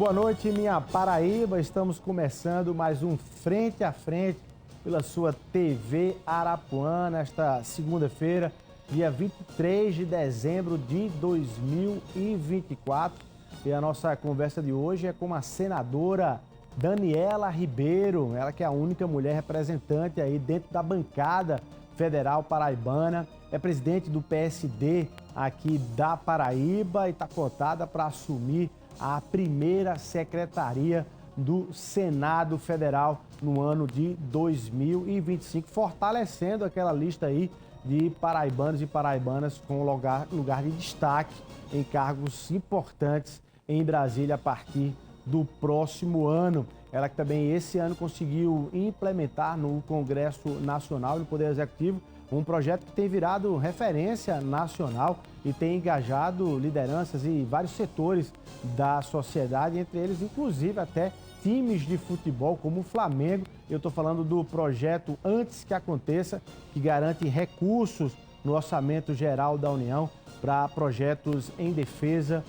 boa noite, minha Paraíba. Estamos começando mais um Frente a Frente pela sua TV Arapuã, nesta segunda-feira, dia 23 de dezembro de 2024. E a nossa conversa de hoje é com a senadora Daniela Ribeiro, ela que é a única mulher representante aí dentro da bancada federal paraibana, é presidente do PSD aqui da Paraíba e está cotada para assumir a primeira secretaria do Senado Federal no ano de 2025, fortalecendo aquela lista aí de paraibanos e paraibanas com lugar de destaque em cargos importantes em Brasília a partir do próximo ano. Ela que também esse ano conseguiu implementar no Congresso Nacional e no Poder Executivo um projeto que tem virado referência nacional e tem engajado lideranças e vários setores da sociedade, entre eles inclusive até times de futebol como o Flamengo. Eu estou falando do projeto Antes que Aconteça, que garante recursos no Orçamento Geral da União para projetos em defesa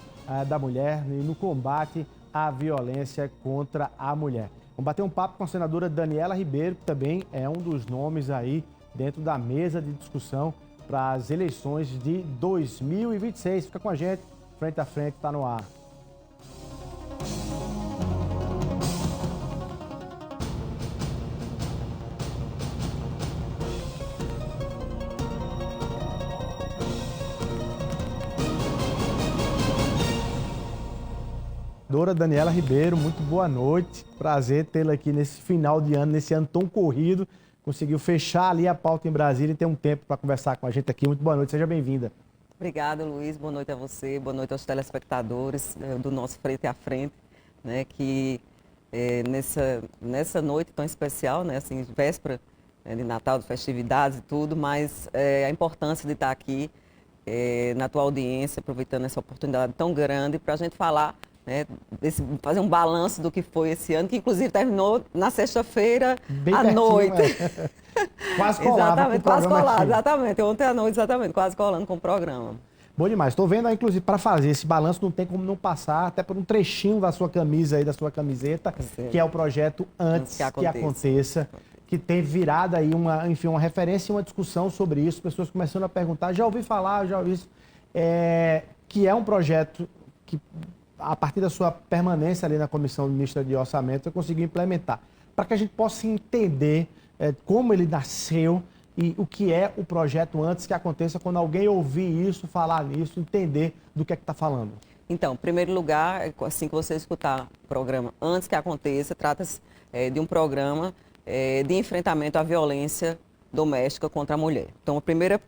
da mulher e no combate à violência contra a mulher. Vamos bater um papo com a senadora Daniela Ribeiro, que também é um dos nomes aí dentro da mesa de discussão para as eleições de 2026. Fica com a gente, Frente a Frente está no ar. Senadora Daniela Ribeiro, muito boa noite. Prazer tê-la aqui nesse final de ano, nesse ano tão corrido. Conseguiu fechar ali a pauta em Brasília e ter um tempo para conversar com a gente aqui. Muito boa noite, seja bem-vinda. Obrigada, Luiz. Boa noite a você, boa noite aos telespectadores do nosso Frente a Frente, né, que nessa noite tão especial, né, assim, véspera de Natal, de festividades e tudo, mas a importância de estar aqui na tua audiência, aproveitando essa oportunidade tão grande para a gente falar, né, fazer um balanço do que foi esse ano, que inclusive terminou na sexta-feira à noite. Quase colado. Exatamente, quase colado, exatamente. Ontem à noite, exatamente, quase colando com o programa. Bom demais. Estou vendo aí, inclusive, para fazer esse balanço, não tem como não passar, até por um trechinho da sua camisa aí, da sua camiseta, que é o projeto Antes que Aconteça, que tem virado aí uma referência e uma discussão sobre isso, pessoas começando a perguntar, já ouvi falar, já ouvi isso, que é um projeto que, a partir da sua permanência ali na Comissão Mista de Orçamento, eu consegui implementar, para que a gente possa entender como ele nasceu e o que é o projeto Antes que Aconteça, quando alguém ouvir isso, falar nisso, entender do que é que está falando. Então, em primeiro lugar, assim que você escutar o programa Antes que Aconteça, trata-se de um programa de enfrentamento à violência doméstica contra a mulher. Então, o primeiro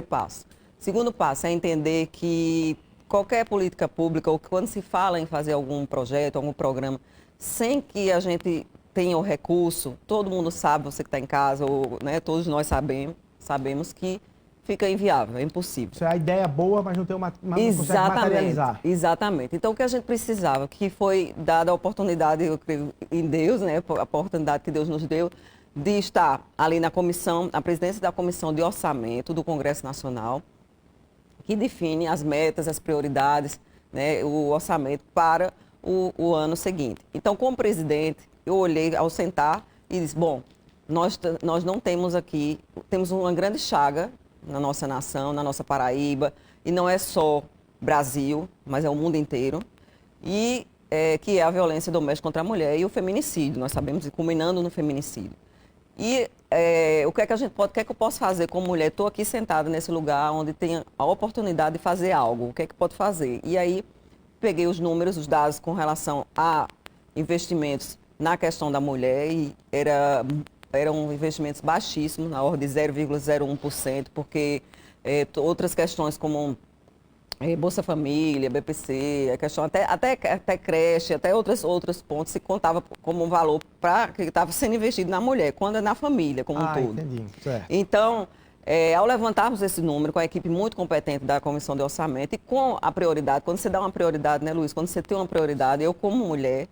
passo. Segundo passo é entender que qualquer política pública, ou quando se fala em fazer algum projeto, algum programa, sem que a gente tenha o recurso, todo mundo sabe, você que está em casa, ou, né, todos nós sabemos que fica inviável, é impossível. Isso é a ideia boa, mas não tem não consegue materializar. Exatamente. Então, o que a gente precisava, que foi dada a oportunidade, eu creio em Deus, né, a oportunidade que Deus nos deu, de estar ali na comissão, na presidência da Comissão de Orçamento do Congresso Nacional, que define as metas, as prioridades, né, o orçamento para o ano seguinte. Então, como presidente, eu olhei ao sentar e disse, bom, nós não temos aqui, temos uma grande chaga na nossa nação, na nossa Paraíba, e não é só Brasil, mas é o mundo inteiro, e que é a violência doméstica contra a mulher e o feminicídio, nós sabemos, culminando no feminicídio. E o que é que eu posso fazer como mulher? Estou aqui sentada nesse lugar onde tem a oportunidade de fazer algo, o que é que pode fazer? E aí peguei os números, os dados com relação a investimentos na questão da mulher e eram investimentos baixíssimos, na ordem de 0,01%, porque outras questões como Bolsa Família, BPC, a questão até creche, até outros pontos se contava como um valor que estava sendo investido na mulher, quando é na família como um todo. Entendi. Certo. Então, ao levantarmos esse número com a equipe muito competente da Comissão de Orçamento e com a prioridade, quando você dá uma prioridade, né, Luiz? Quando você tem uma prioridade, eu como mulher,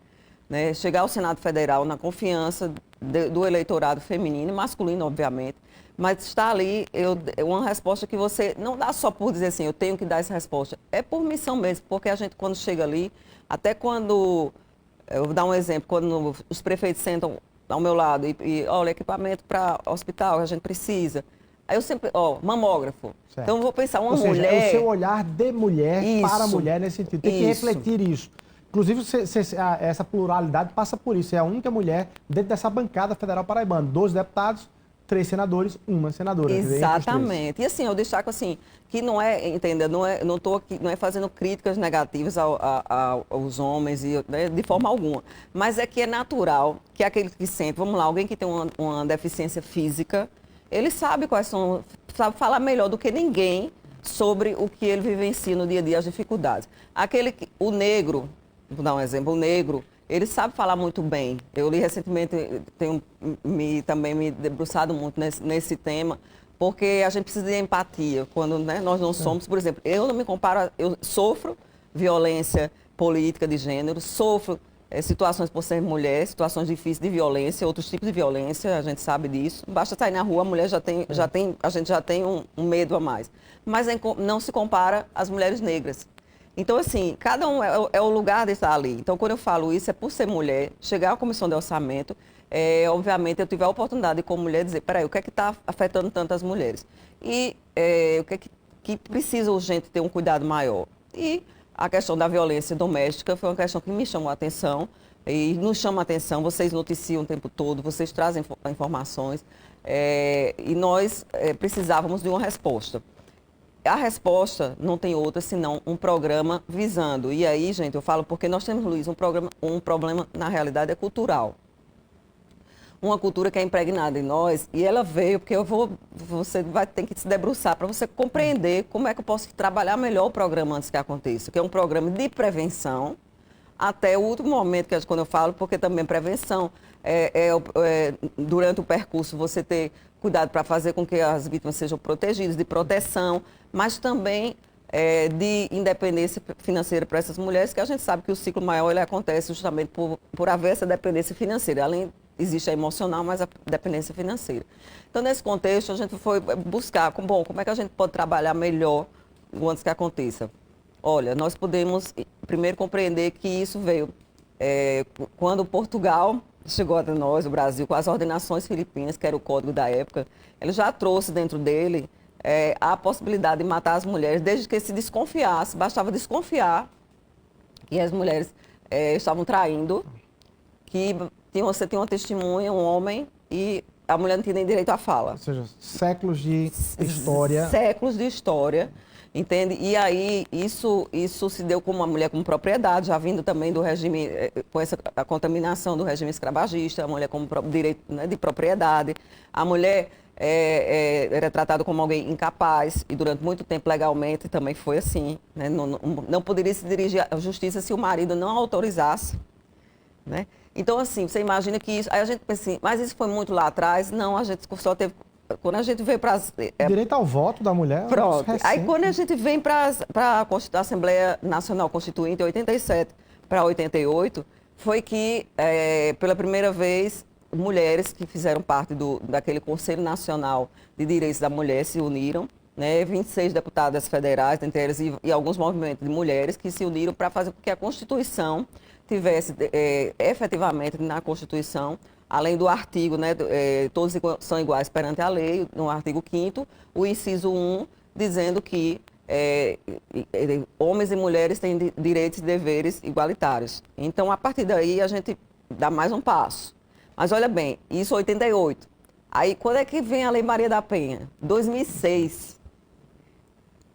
né, chegar ao Senado Federal na confiança do eleitorado feminino e masculino, obviamente, mas está ali uma resposta que você não dá só por dizer assim, eu tenho que dar essa resposta, é por missão mesmo, porque a gente quando chega ali, até quando Eu vou dar um exemplo, quando os prefeitos sentam ao meu lado e olha, equipamento para hospital que a gente precisa. Aí eu sempre, mamógrafo. Certo. Então eu vou pensar, uma Ou seja, mulher... é o seu olhar de mulher para a Isso, mulher nesse sentido. Tem que isso. refletir isso. Inclusive, essa pluralidade passa por isso. É a única mulher dentro dessa bancada federal paraibana. 12 deputados, 3 senadores, 1 senadora. Exatamente. E assim, eu destaco assim, que não é, entenda, não estou aqui, não é fazendo críticas negativas aos homens, né, de forma alguma. Mas é que é natural que aquele que sente, vamos lá, alguém que tem uma deficiência física, ele sabe sabe falar melhor do que ninguém sobre o que ele vivencia no dia a dia, as dificuldades. O negro, vou dar um exemplo, o negro, ele sabe falar muito bem. Eu li recentemente, tenho também me debruçado muito nesse tema, porque a gente precisa de empatia. Quando, né, nós não somos, por exemplo, eu não me comparo, eu sofro violência política de gênero, sofro situações por ser mulher, situações difíceis de violência, outros tipos de violência, a gente sabe disso. Basta sair na rua, a mulher a gente já tem um medo a mais. Mas não se compara às mulheres negras. Então, assim, cada um é o lugar de estar ali. Então, quando eu falo isso, é por ser mulher, chegar à comissão de orçamento, obviamente, eu tive a oportunidade, como mulher, de dizer, peraí, o que é que está afetando tantas mulheres? E o que é que precisa urgente ter um cuidado maior? E a questão da violência doméstica foi uma questão que me chamou a atenção, e nos chama a atenção, vocês noticiam o tempo todo, vocês trazem informações, e nós precisávamos de uma resposta. A resposta não tem outra senão um programa visando. E aí, gente, eu falo porque nós temos, Luiz, um problema, na realidade, é cultural. Uma cultura que é impregnada em nós, e ela veio, porque você vai ter que se debruçar para você compreender como é que eu posso trabalhar melhor o programa antes que aconteça, que é um programa de prevenção, até o último momento, que quando eu falo, porque também prevenção, durante o percurso você ter cuidado para fazer com que as vítimas sejam protegidas, de proteção, mas também de independência financeira para essas mulheres, que a gente sabe que o ciclo maior ele acontece justamente por haver essa dependência financeira. Além, existe a emocional, mas a dependência financeira. Então, nesse contexto, a gente foi buscar, como é que a gente pode trabalhar melhor antes que aconteça? Olha, nós podemos primeiro compreender que isso veio quando Portugal chegou até nós, o Brasil, com as ordenações filipinas, que era o código da época, ele já trouxe dentro dele a possibilidade de matar as mulheres, desde que se desconfiasse, bastava desconfiar que as mulheres estavam traindo, que você tinha uma testemunha, um homem, e a mulher não tinha nem direito à fala. Ou seja, séculos de história. Séculos de história. Entende? E aí, isso se deu com uma mulher com propriedade, já vindo também do regime, com a contaminação do regime escravagista, a mulher com direito, né, de propriedade. A mulher era tratada como alguém incapaz, e durante muito tempo, legalmente, também foi assim. Né? Não poderia se dirigir à justiça se o marido não autorizasse. Né? Então, assim, você imagina que isso... Aí a gente pensa assim, mas isso foi muito lá atrás? Não, a gente só teve... Quando a gente veio para direito ao voto da mulher. Pronto. Aí quando a gente vem para a Assembleia Nacional Constituinte, 87 para 88, foi que, pela primeira vez, mulheres que fizeram parte daquele Conselho Nacional de Direitos da Mulher se uniram, né, 26 deputadas federais, entre elas, e alguns movimentos de mulheres que se uniram para fazer com que a Constituição tivesse efetivamente na Constituição, além do artigo, né, todos são iguais perante a lei, no artigo 5º, o inciso 1, dizendo que homens e mulheres têm direitos e deveres igualitários. Então, a partir daí, a gente dá mais um passo. Mas olha bem, isso 88. Aí, quando é que vem a Lei Maria da Penha? 2006.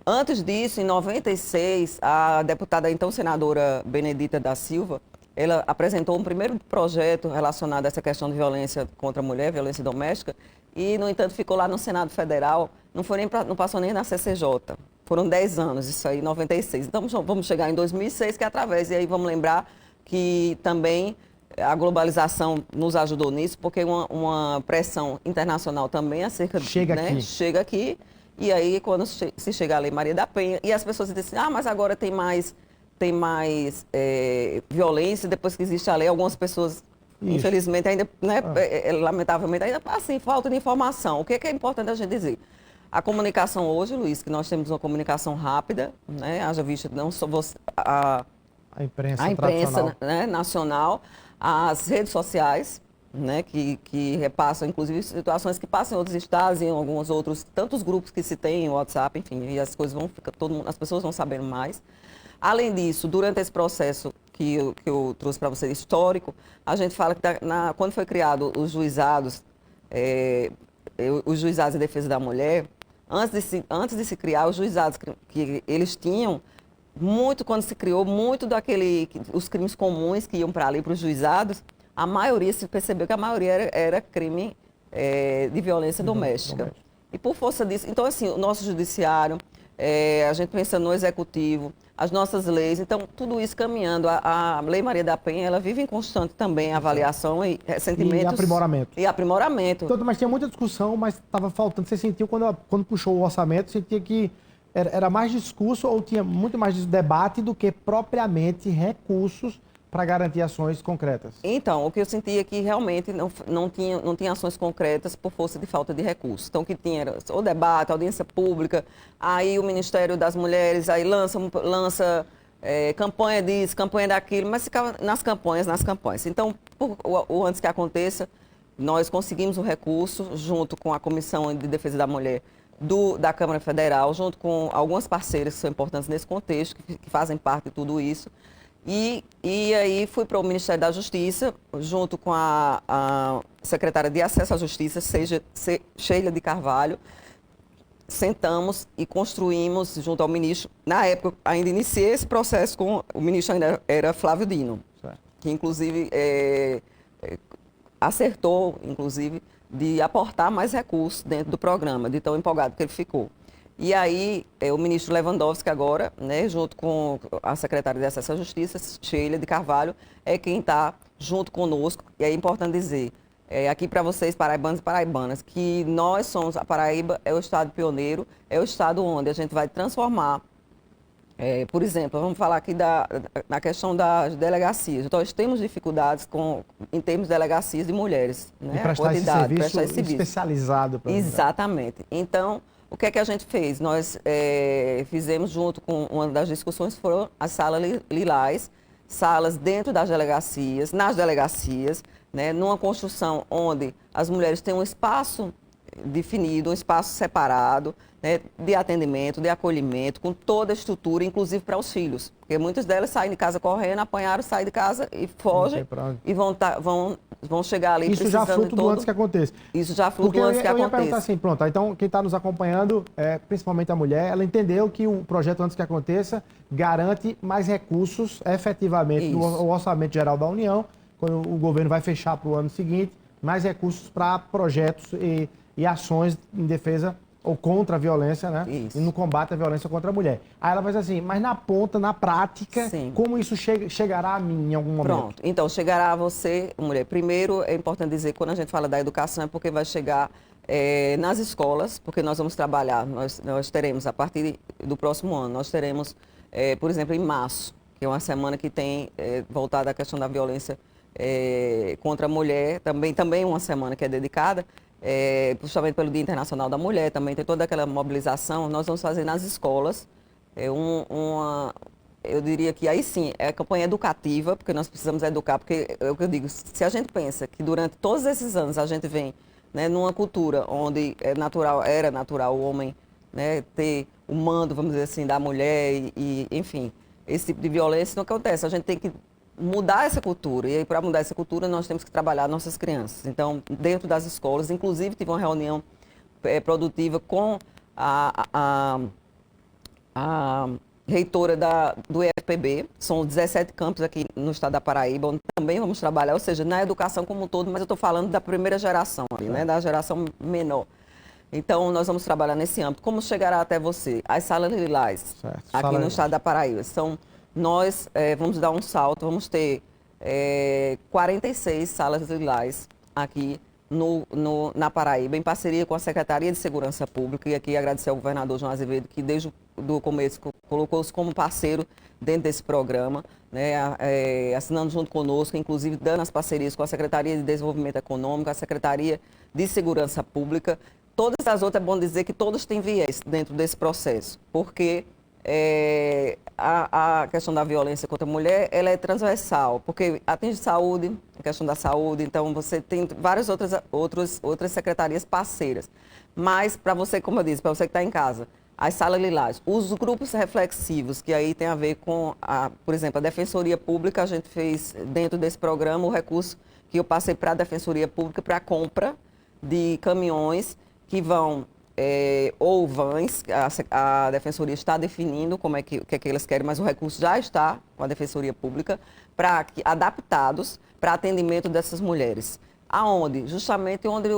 Antes disso, em 96, a deputada, então senadora Benedita da Silva, ela apresentou um primeiro projeto relacionado a essa questão de violência contra a mulher, violência doméstica, e, no entanto, ficou lá no Senado Federal, não passou nem na CCJ. Foram 10 anos, isso aí, 96. Então, vamos chegar em 2006, que é através, e aí vamos lembrar que também a globalização nos ajudou nisso, porque uma pressão internacional também acerca... Chega aqui, e aí, quando se chega a Lei Maria da Penha, e as pessoas dizem assim, mas agora tem mais violência, depois que existe a lei, algumas pessoas, infelizmente, ainda, né, lamentavelmente, ainda assim, falta de informação. O que é importante a gente dizer? A comunicação hoje, Luiz, que nós temos uma comunicação rápida, né, haja vista não só a imprensa tradicional. Né, nacional, as redes sociais, né, que repassam, inclusive, situações que passam em outros estados e em alguns outros, tantos grupos que se tem, WhatsApp, enfim, e as coisas vão ficar, as pessoas vão sabendo mais. Além disso, durante esse processo que eu trouxe para você, histórico, a gente fala que quando foi criado os juizados de defesa da mulher, antes de se criar, os juizados que eles tinham, muito quando se criou, muito os crimes comuns que iam para ali, para os juizados, a maioria, se percebeu que a maioria era crime de violência doméstica. E por força disso, então assim, o nosso judiciário, a gente pensa no executivo, as nossas leis, então tudo isso caminhando. A Lei Maria da Penha, ela vive em constante também avaliação e ressentimentos. E aprimoramento. E aprimoramento. Então, mas tinha muita discussão, mas estava faltando. Você sentiu, quando puxou o orçamento, sentia que era mais discurso ou tinha muito mais debate do que propriamente recursos para garantir ações concretas? Então, o que eu sentia é que realmente não tinha ações concretas por força de falta de recursos. Então, o que tinha era o debate, a audiência pública, aí o Ministério das Mulheres aí lança campanha disso, campanha daquilo, mas ficava nas campanhas. Então, antes que aconteça, nós conseguimos o recurso junto com a Comissão de Defesa da Mulher da Câmara Federal, junto com algumas parceiras que são importantes nesse contexto, que fazem parte de tudo isso. E aí fui para o Ministério da Justiça, junto com a secretária de Acesso à Justiça, Sheila de Carvalho. Sentamos e construímos junto ao ministro. Na época, ainda iniciei esse processo com o ministro, ainda era Flávio Dino, certo, que inclusive acertou, inclusive, de aportar mais recursos dentro do programa, de tão empolgado que ele ficou. E aí, o ministro Lewandowski agora, né, junto com a secretária de Acesso à Justiça, Sheila de Carvalho, é quem está junto conosco. E é importante dizer, aqui para vocês, paraibanos e paraibanas, que nós somos, a Paraíba é o estado pioneiro, é o estado onde a gente vai transformar, por exemplo, vamos falar aqui na questão das delegacias. Então, nós temos dificuldades em termos de delegacias de mulheres, né? E prestar esse serviço especializado. Exatamente. Então, o que é que a gente fez? Nós fizemos junto com uma das discussões foram as salas lilás, salas dentro das delegacias, nas delegacias, né, numa construção onde as mulheres têm um espaço definido, um espaço separado, né, de atendimento, de acolhimento, com toda a estrutura, inclusive para os filhos. Porque muitas delas saem de casa correndo, apanharam, saem de casa e fogem e vão chegar ali isso já fruto do antes que aconteça. Isso já fruto do antes que aconteça. Eu ia perguntar assim, pronto, então quem está nos acompanhando, principalmente a mulher, ela entendeu que o projeto Antes que Aconteça garante mais recursos efetivamente no Orçamento Geral da União, quando o governo vai fechar para o ano seguinte, mais recursos para projetos e ações em defesa ou contra a violência, né? Isso. E no combate à violência contra a mulher. Aí ela vai dizer assim, mas na ponta, na prática, sim, como isso chegará a mim em algum momento? Pronto, então chegará a você, mulher. Primeiro, é importante dizer, quando a gente fala da educação, é porque vai chegar nas escolas, porque nós vamos trabalhar, nós teremos, a partir do próximo ano, nós teremos, por exemplo, em março, que é uma semana que tem voltada à questão da violência contra a mulher, também uma semana que é dedicada, justamente pelo Dia Internacional da Mulher, também tem toda aquela mobilização. Nós vamos fazer nas escolas eu diria que aí sim, é a campanha educativa, porque nós precisamos educar, porque é o que eu digo, se a gente pensa que durante todos esses anos a gente vem, né, numa cultura onde era natural o homem, né, ter o mando, vamos dizer assim, da mulher enfim, esse tipo de violência não acontece. A gente tem que mudar essa cultura. E aí, para mudar essa cultura, nós temos que trabalhar nossas crianças. Então, dentro das escolas, inclusive, tive uma reunião produtiva com a reitora do IFPB. São 17 campos aqui no estado da Paraíba, onde também vamos trabalhar, ou seja, na educação como um todo, mas eu estou falando da primeira geração, ali, né, da geração menor. Então, nós vamos trabalhar nesse âmbito. Como chegará até você? As salas lilás, aqui no estado da Paraíba, nós vamos dar um salto, vamos ter 46 salas lilás aqui na Paraíba, em parceria com a Secretaria de Segurança Pública, e aqui agradecer ao governador João Azevedo, que desde o começo colocou-se como parceiro dentro desse programa, né, assinando junto conosco, inclusive dando as parcerias com a Secretaria de Desenvolvimento Econômico, a Secretaria de Segurança Pública. Todas as outras, é bom dizer que todas têm viés dentro desse processo, porque a questão da violência contra a mulher, ela é transversal, porque atinge saúde, a questão da saúde, então você tem várias outras secretarias parceiras. Mas, para você, como eu disse, para você que está em casa, as salas lilás, os grupos reflexivos, que aí tem a ver com, por exemplo, a Defensoria Pública, a gente fez dentro desse programa o recurso que eu passei para a Defensoria Pública para a compra de caminhões que vão, ou vans, a Defensoria está definindo como o que é que eles querem, mas o recurso já está com a Defensoria Pública, adaptados para atendimento dessas mulheres. Aonde? Justamente onde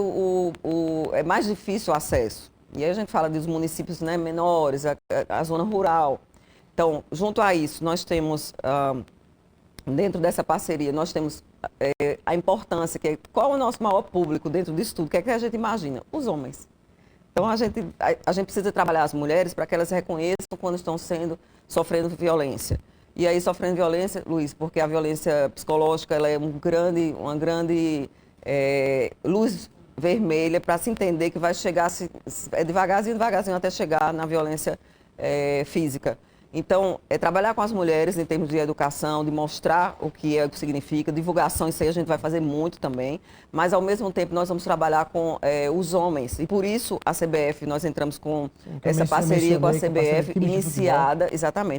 é mais difícil o acesso. E aí a gente fala dos municípios, né, menores, a zona rural. Então, junto a isso, nós temos, dentro dessa parceria, nós temos a importância, qual é o nosso maior público dentro disso tudo? O que é que a gente imagina? Os homens. Então, a gente precisa trabalhar as mulheres para que elas reconheçam quando estão sofrendo violência. E aí, sofrendo violência, Luiz, porque a violência psicológica ela é uma grande luz vermelha para se entender que vai chegar devagarzinho até chegar na violência física. Então, trabalhar com as mulheres em termos de educação, de mostrar o que significa, divulgação, isso aí a gente vai fazer muito também, mas ao mesmo tempo nós vamos trabalhar com os homens. E por isso a CBF, nós entramos com essa parceria com a CBF,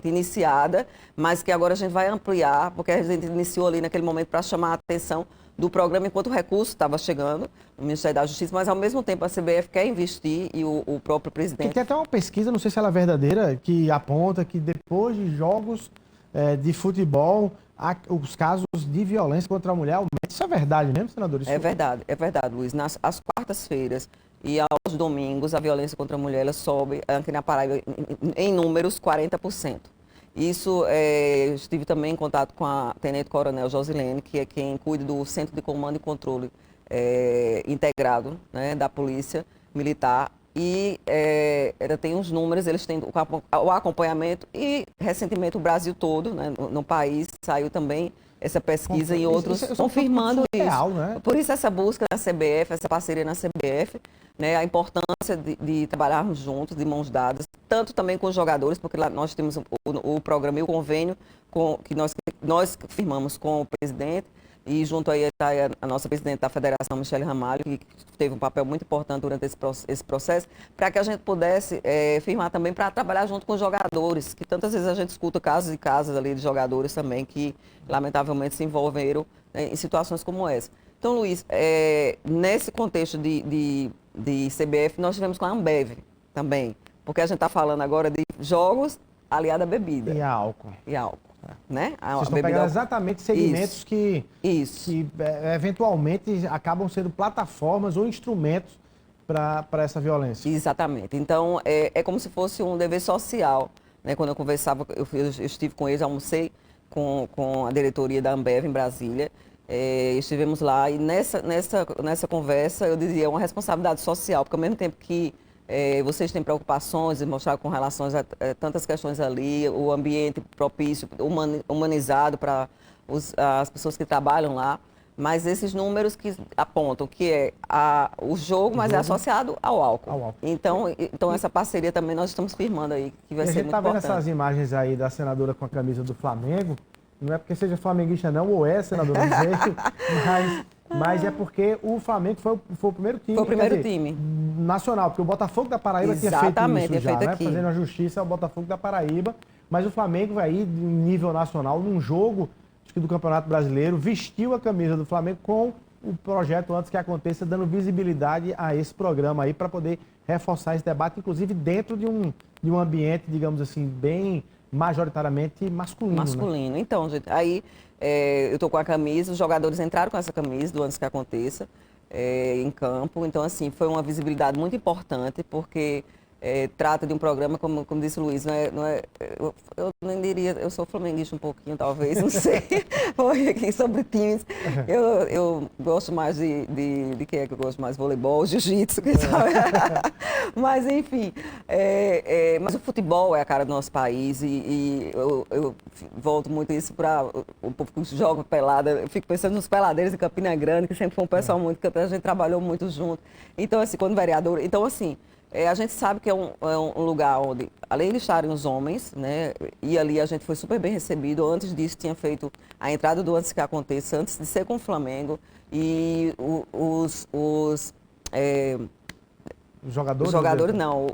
iniciada, mas que agora a gente vai ampliar, porque a gente iniciou ali naquele momento para chamar a atenção do programa enquanto o recurso estava chegando no Ministério da Justiça, mas ao mesmo tempo a CBF quer investir e o próprio presidente... E tem até uma pesquisa, não sei se ela é verdadeira, que aponta que depois de jogos de futebol, os casos de violência contra a mulher aumentam. Isso é verdade mesmo, senador? É verdade, Luiz. Às quartas-feiras e aos domingos, a violência contra a mulher ela sobe aqui na Paraíba em números 40%. Isso, eu estive também em contato com a Tenente Coronel Josilene, que é quem cuida do Centro de Comando e Controle Integrado, né, da Polícia Militar. E ela tem os números, eles têm o acompanhamento e, recentemente, o Brasil todo, né, no país, saiu também essa pesquisa e outros confirmando isso. Real, né? Por isso essa busca na CBF, essa parceria na CBF, né, a importância de trabalharmos juntos, de mãos dadas, tanto também com os jogadores, porque lá nós temos o programa e o convênio que nós firmamos com o presidente, e junto aí está a nossa presidente da Federação, Michele Ramalho, que teve um papel muito importante durante esse processo, para que a gente pudesse firmar também para trabalhar junto com os jogadores, que tantas vezes a gente escuta casos e casos ali de jogadores também que, lamentavelmente, se envolveram, né, em situações como essa. Então, Luiz, nesse contexto de CBF, nós tivemos com a Ambev também, porque a gente está falando agora de jogos aliado à bebida. E a álcool. Né? Vocês estão pegando exatamente segmentos que eventualmente acabam sendo plataformas ou instrumentos para essa violência. Exatamente. Então, é como se fosse um dever social. Né? Quando eu conversava, eu estive com eles, almocei com a diretoria da Ambev em Brasília. Estivemos lá e nessa conversa eu dizia uma responsabilidade social, porque ao mesmo tempo que vocês têm preocupações de mostrar com relações a tantas questões ali, o ambiente propício, humanizado para as pessoas que trabalham lá, mas esses números que apontam que o jogo, mas é associado ao álcool. Então essa parceria também nós estamos firmando aí, que vai ser muito importante. A gente está vendo essas imagens aí da senadora com a camisa do Flamengo, não é porque seja flamenguista não, ou senadora, não sei, mas é porque o Flamengo foi o primeiro time. Foi o primeiro time nacional, porque o Botafogo da Paraíba tinha feito isso já, né? Fazendo a justiça ao Botafogo da Paraíba, mas o Flamengo vai ir em nível nacional, num jogo acho que do Campeonato Brasileiro, vestiu a camisa do Flamengo com o projeto antes que aconteça, dando visibilidade a esse programa aí para poder reforçar esse debate, inclusive dentro de um ambiente, digamos assim, bem majoritariamente masculino. Né? Então, gente, aí eu estou com a camisa, os jogadores entraram com essa camisa do antes que aconteça em campo. Então, assim, foi uma visibilidade muito importante, porque trata de um programa, como disse o Luiz, eu nem diria, eu sou flamenguista um pouquinho, talvez, não sei, aqui sobre times. Eu gosto mais de quem é que eu gosto mais? Voleibol, jiu-jitsu, quem sabe? Mas, enfim, mas o futebol é a cara do nosso país e eu volto muito isso para o povo que joga pelada. Eu fico pensando nos peladeiros em Campina Grande, que sempre foi um pessoal muito, que a gente trabalhou muito junto. Então, assim, quando vereador... Então, assim, A gente sabe que é um lugar onde, além de estarem os homens, né, e ali a gente foi super bem recebido. Antes disso, tinha feito a entrada do Antes Que Aconteça, antes de ser com o Flamengo. E Os jogadores? os jogadores não,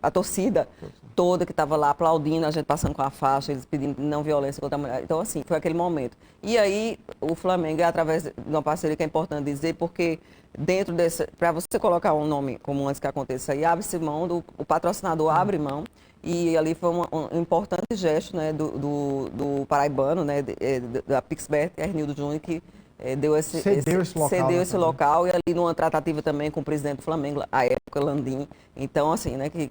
a torcida toda que estava lá aplaudindo, a gente passando com a faixa, eles pedindo não violência contra a mulher. Então, assim, foi aquele momento. E aí, o Flamengo, é através de uma parceria que é importante dizer, porque dentro desse, para você colocar um nome como Antes Que Aconteça, aí abre-se mão, o patrocinador abre mão, e ali foi um importante gesto, né, do paraibano, né, da Pixbet, Hernildo Júnior, que cedeu esse local, e ali numa tratativa também com o presidente do Flamengo, à época, Landim. Então, assim, né, que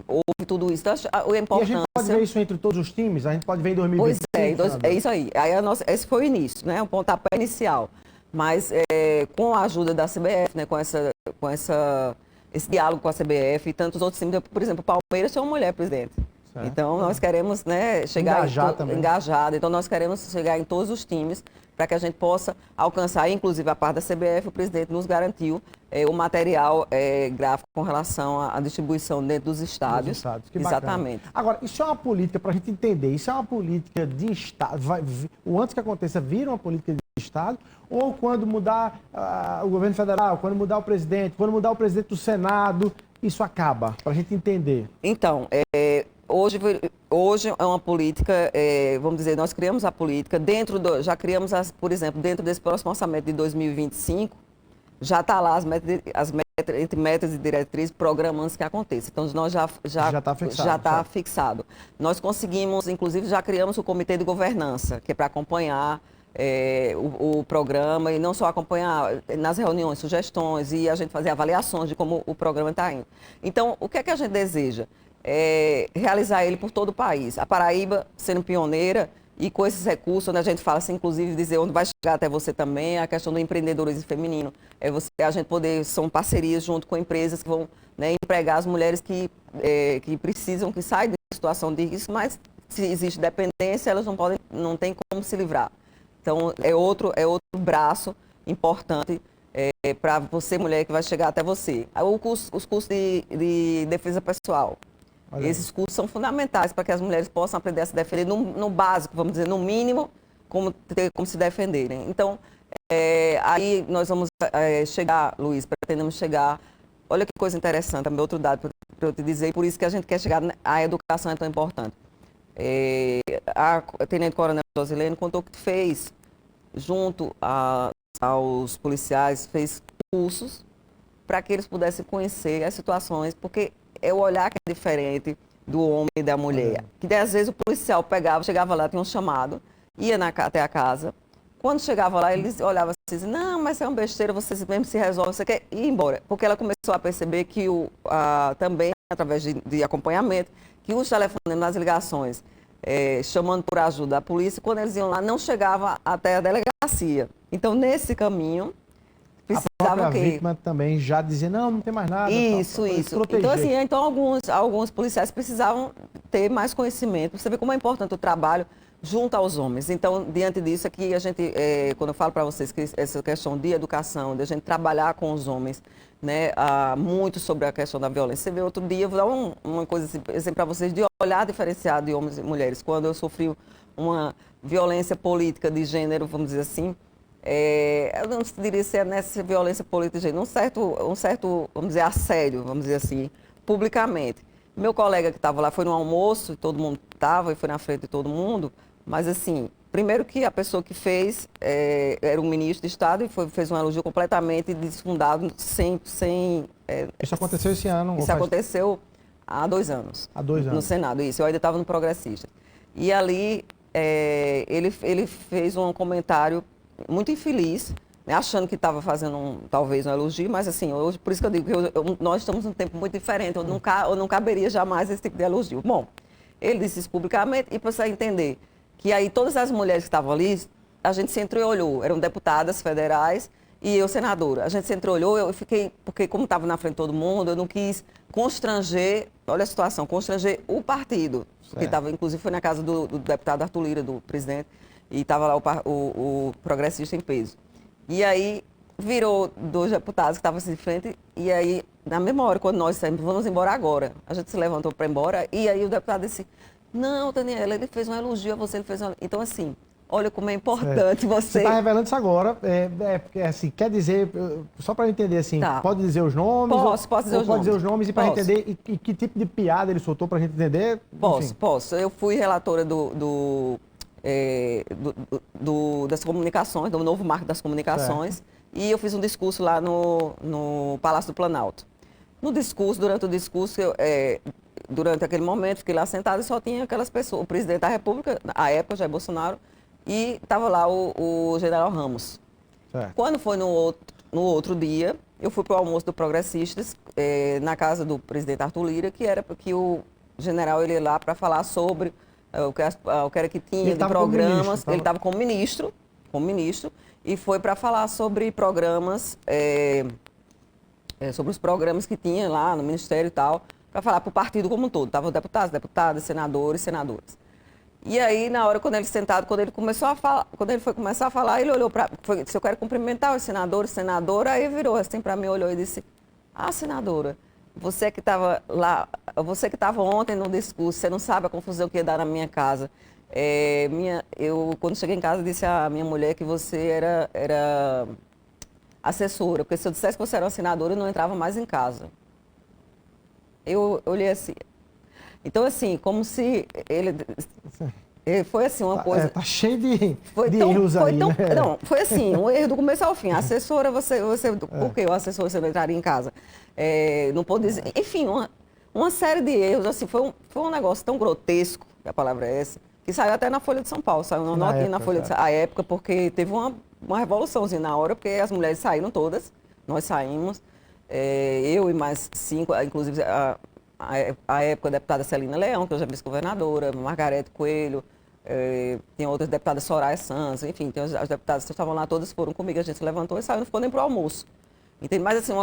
houve tudo isso. Então, a importância... E a gente pode ver isso entre todos os times? A gente pode ver em 2025? Pois é isso aí. Esse foi o início, né, o pontapé inicial. Mas com a ajuda da CBF, né, com esse diálogo com a CBF e tantos outros times, por exemplo, o Palmeiras tem uma mulher presidente. Certo. Então, nós queremos, né, chegar engajado. Então, nós queremos chegar em todos os times para que a gente possa alcançar, inclusive a parte da CBF, o presidente nos garantiu o material gráfico com relação à distribuição dentro dos estádios. Que exatamente. Bacana. Agora, isso é uma política, para a gente entender, isso é uma política de Estado, o Antes Que Aconteça vira uma política de Estado, ou quando mudar o governo federal, quando mudar o presidente, quando mudar o presidente do Senado, isso acaba, para a gente entender? Então, hoje é uma política, vamos dizer, nós criamos a política, já criamos, por exemplo, dentro desse próximo orçamento de 2025, já está lá entre metas e diretrizes, programas que aconteçam. Então, nós já está fixado. Nós conseguimos, inclusive, já criamos o comitê de governança, que é para acompanhar o programa, e não só acompanhar nas reuniões, sugestões, e a gente fazer avaliações de como o programa está indo. Então, o que é que a gente deseja? Realizar ele por todo o país. A Paraíba sendo pioneira e com esses recursos, onde a gente fala assim, inclusive dizer onde vai chegar até você também, a questão do empreendedorismo feminino. A gente poder, são parcerias junto com empresas que vão, né, empregar as mulheres que precisam, que saem de situação de risco, mas se existe dependência, elas não têm como se livrar. Então, é outro braço importante para você, mulher, que vai chegar até você. Os cursos de defesa pessoal. Esses cursos são fundamentais para que as mulheres possam aprender a se defender no básico, vamos dizer, no mínimo, como se defenderem. Então, aí nós vamos chegar, Luiz, pretendemos chegar. Olha que coisa interessante, também outro dado para eu te dizer, e por isso que a gente quer chegar, a educação é tão importante. A Tenente Coronel Josilene contou que fez, junto aos policiais, fez cursos para que eles pudessem conhecer as situações, porque é o olhar que é diferente do homem e da mulher. Que às vezes o policial chegava lá, tinha um chamado, ia até a casa. Quando chegava lá, eles olhavam assim, diziam, não, mas é uma besteira, você mesmo se resolve, você quer ir embora. Porque ela começou a perceber que também, através de acompanhamento, que os telefonemas nas ligações, chamando por ajuda a polícia, quando eles iam lá, não chegava até a delegacia. Então, nesse caminho, precisava a vítima também já dizia, não tem mais nada. Isso. Então, assim, alguns policiais precisavam ter mais conhecimento. Você vê como é importante o trabalho junto aos homens. Então, diante disso, aqui a gente, quando eu falo para vocês que essa questão de educação, de a gente trabalhar com os homens, né, muito sobre a questão da violência. Você vê outro dia, eu vou dar uma coisa assim, para vocês, de olhar diferenciado de homens e mulheres. Quando eu sofri uma violência política de gênero, vamos dizer assim, eu não diria se é nessa violência política de gênero, um certo, vamos dizer, assédio, vamos dizer assim, publicamente. Meu colega que estava lá foi no almoço, todo mundo estava e foi na frente de todo mundo, mas assim, primeiro que a pessoa que fez era um ministro de Estado e fez um elogio completamente desfundado, sem isso aconteceu esse ano? Isso aconteceu há 2 anos. Há 2 anos. No Senado, isso. Eu ainda estava no Progressista. E ali, ele fez um comentário muito infeliz, né, achando que estava fazendo talvez um elogio, mas assim, hoje, por isso que eu digo que nós estamos num tempo muito diferente, eu não caberia jamais esse tipo de elogio. Bom, ele disse isso publicamente e para você entender que aí todas as mulheres que estavam ali, a gente se entreolhou, eram deputadas federais e eu senadora. A gente se entreolhou, eu fiquei, porque como estava na frente de todo mundo, eu não quis constranger, olha a situação, constranger o partido, que estava, inclusive foi na casa do deputado Arthur Lira, do presidente, e estava lá o progressista em peso. E aí virou 2 deputados que estavam assim de frente, e aí, na mesma hora, quando nós saímos, vamos embora agora. A gente se levantou para ir embora, e aí o deputado disse, não, Daniela, ele fez um elogio a você, ele fez um... Então, assim, olha como é importante Você você... está revelando isso agora, porque, assim, quer dizer, só para eu entender, assim, Tá. pode dizer os nomes? Posso dizer os nomes. Pode dizer os nomes e para Posso. entender e que tipo de piada ele soltou para a gente entender? Enfim. Posso. Eu fui relatora das comunicações, do novo marco das comunicações, Certo. e eu fiz um discurso lá no Palácio do Planalto. Durante o discurso, durante aquele momento, fiquei lá sentada e só tinha aquelas pessoas, o presidente da República, à época, Jair Bolsonaro, e estava lá o general Ramos. Certo. Quando foi no outro dia, eu fui para o almoço do Progressistas, na casa do presidente Arthur Lira, que era porque o general ele ia lá para falar sobre o que era que tinha de programas. Ele estava como ministro, e foi para falar sobre programas, sobre os programas que tinha lá no Ministério e tal, para falar para o partido como um todo. Estavam deputados, deputadas, senadores, senadoras. E aí, na hora, quando ele sentado, quando ele foi começar a falar, ele olhou para... Se eu quero cumprimentar os senadores, senadora, aí virou assim para mim, olhou e disse, senadora, você que estava lá, você que estava ontem no discurso, você não sabe a confusão que ia dar na minha casa. Eu, quando cheguei em casa, disse à minha mulher que você era assessora, porque se eu dissesse que você era uma senadora, eu não entrava mais em casa. Eu olhei assim... Então, assim, como se ele foi assim, uma coisa... Tá cheio de tão, erros aí, né? Não, foi assim, um erro do começo ao fim. A assessora, por que o assessor você não entraria em casa? Não pode dizer... Enfim, uma série de erros, assim, foi um negócio tão grotesco, que a palavra é essa, que saiu até na Folha de São Paulo, saiu uma notinha na Folha de São Paulo, à época, porque teve uma revoluçãozinha na hora, porque as mulheres saíram todas, nós saímos, eu e mais 5, inclusive... A época, a deputada Celina Leão, que hoje é vice-governadora, Margarete Coelho, tinha outras deputadas, Soraya Santos, enfim, as deputadas que estavam lá, todas foram comigo, a gente se levantou e saiu, não ficou nem para o almoço. Entende? Mas assim,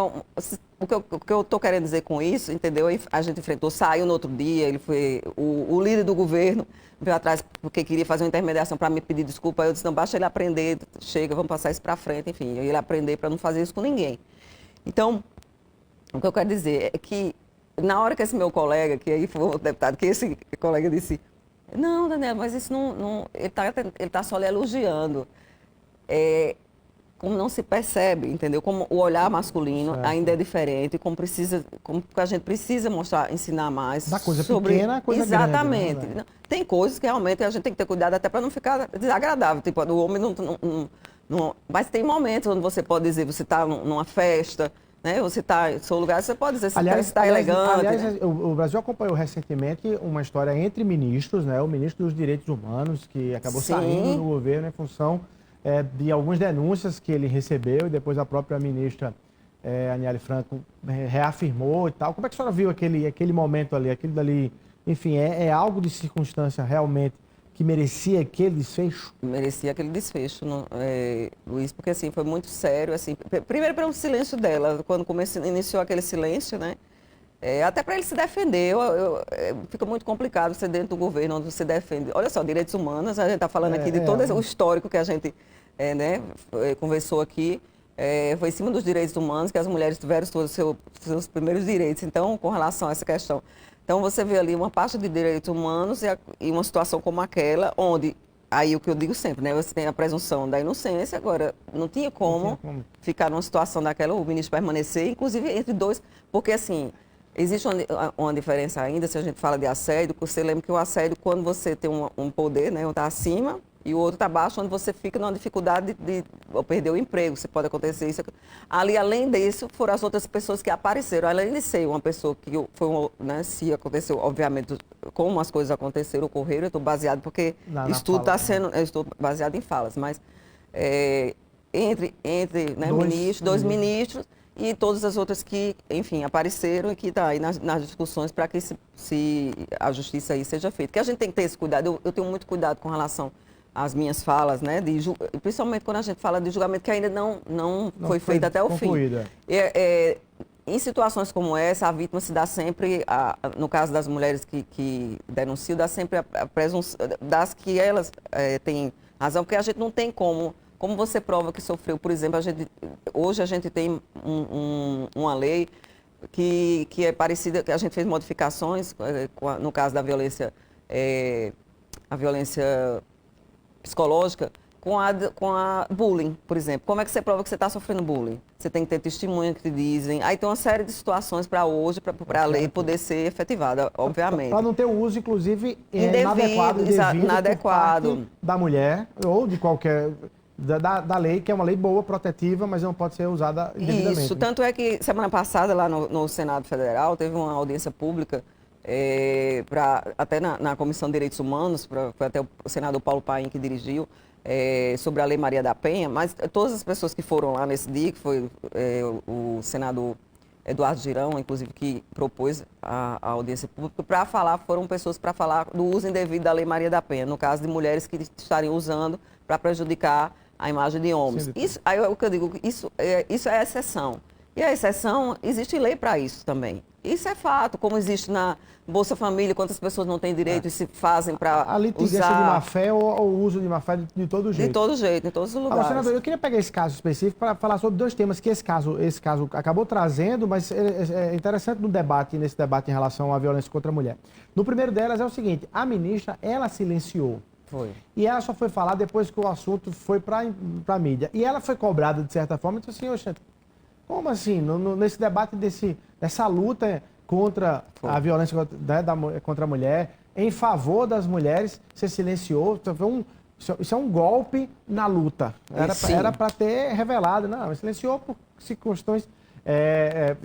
o que eu estou querendo dizer com isso, entendeu? A gente enfrentou, saiu no outro dia, ele foi, o líder do governo veio atrás porque queria fazer uma intermediação para me pedir desculpa, eu disse, não, basta ele aprender, chega, vamos passar isso para frente, enfim, ele aprender para não fazer isso com ninguém. Então, o que eu quero dizer é que na hora que esse meu colega, que aí foi o deputado, que esse colega disse, não, Daniela, mas isso não ele tá só lhe elogiando. Como não se percebe, entendeu? Como o olhar masculino ainda é diferente, como a gente precisa mostrar, ensinar mais da coisa sobre... pequena à coisa Exatamente. grande, né? Tem coisas que realmente a gente tem que ter cuidado até para não ficar desagradável. Tipo, o homem não... Mas tem momentos onde você pode dizer, você está numa festa... Né? Você está em seu lugar, você pode dizer, você está elegante. Aliás, né? o Brasil acompanhou recentemente uma história entre ministros, né? O ministro dos Direitos Humanos, que acabou saindo do governo em função de algumas denúncias que ele recebeu, e depois a própria ministra Aniele Franco reafirmou e tal. Como é que a senhora viu aquele momento ali, aquilo dali? Enfim, é algo de circunstância realmente que merecia aquele desfecho? Merecia aquele desfecho, Luiz, porque assim, foi muito sério, assim, primeiro pelo silêncio dela, quando iniciou aquele silêncio, né, até para ele se defender, fica muito complicado você dentro do governo, onde você defende, olha só, direitos humanos, a gente está falando aqui de todo o histórico que a gente, conversou aqui, foi em cima dos direitos humanos que as mulheres tiveram todos os seus primeiros direitos, então, com relação a essa questão. Então, você vê ali uma parte de direitos humanos e uma situação como aquela, onde, aí o que eu digo sempre, né? Você tem a presunção da inocência, agora não tinha como ficar numa situação daquela, o ministro permanecer, inclusive entre dois, porque assim, existe uma diferença ainda, se a gente fala de assédio, você lembra que o assédio, quando você tem um poder, né? Um está acima e o outro está abaixo, onde você fica numa dificuldade de perder o emprego, se pode acontecer isso. Ali, além disso, foram as outras pessoas que apareceram. Além de ser uma pessoa que foi, né, se aconteceu, obviamente, como as coisas aconteceram, ocorreram, eu estou baseado, porque isso tudo está sendo, eu estou baseado em falas, mas entre né, dois ministros e todas as outras que, enfim, apareceram e que estão aí nas discussões para que a justiça aí seja feita. Que a gente tem que ter esse cuidado, eu tenho muito cuidado com relação as minhas falas, né, principalmente quando a gente fala de julgamento que ainda não foi feito até o fim. Em situações como essa, a vítima se dá sempre, no caso das mulheres que denunciam, dá sempre a presunção, das que elas têm razão, porque a gente não tem como Como você prova que sofreu? Por exemplo, hoje a gente tem uma lei que é parecida, que a gente fez modificações, no caso da violência, a violência psicológica, com a bullying, por exemplo. Como é que você prova que você está sofrendo bullying? Você tem que ter testemunha que te dizem. Aí tem uma série de situações para hoje, para a lei poder ser efetivada, obviamente. Para não ter o uso, inclusive, inadequado, inadequado da mulher ou de qualquer... Da lei, que é uma lei boa, protetiva, mas não pode ser usada indevidamente. Isso, tanto é que semana passada, lá no Senado Federal, teve uma audiência pública, até na Comissão de Direitos Humanos, foi até o senador Paulo Paim que dirigiu, sobre a Lei Maria da Penha, mas todas as pessoas que foram lá nesse dia, que foi o senador Eduardo Girão, inclusive, que propôs a audiência pública, foram pessoas para falar do uso indevido da Lei Maria da Penha, no caso de mulheres que estariam usando para prejudicar a imagem de homens. Sim, isso, aí é o que eu digo, isso é a exceção. E a exceção, existe lei para isso também. Isso é fato, como existe na Bolsa Família, quantas pessoas não têm direito e se fazem para usar... A litigância de má-fé ou o uso de má-fé de todo jeito. De todo jeito, em todos os lugares. Agora, senador, eu queria pegar esse caso específico para falar sobre dois temas que esse caso acabou trazendo, mas é interessante nesse debate em relação à violência contra a mulher. No primeiro delas é o seguinte, a ministra, ela silenciou. Foi. E ela só foi falar depois que o assunto foi para a mídia. E ela foi cobrada, de certa forma, então assim, oxe, como assim? Nesse debate dessa luta contra a violência contra a mulher, em favor das mulheres, você silenciou. Isso é um golpe na luta. Era para ter revelado. Não, silenciou por circunstâncias.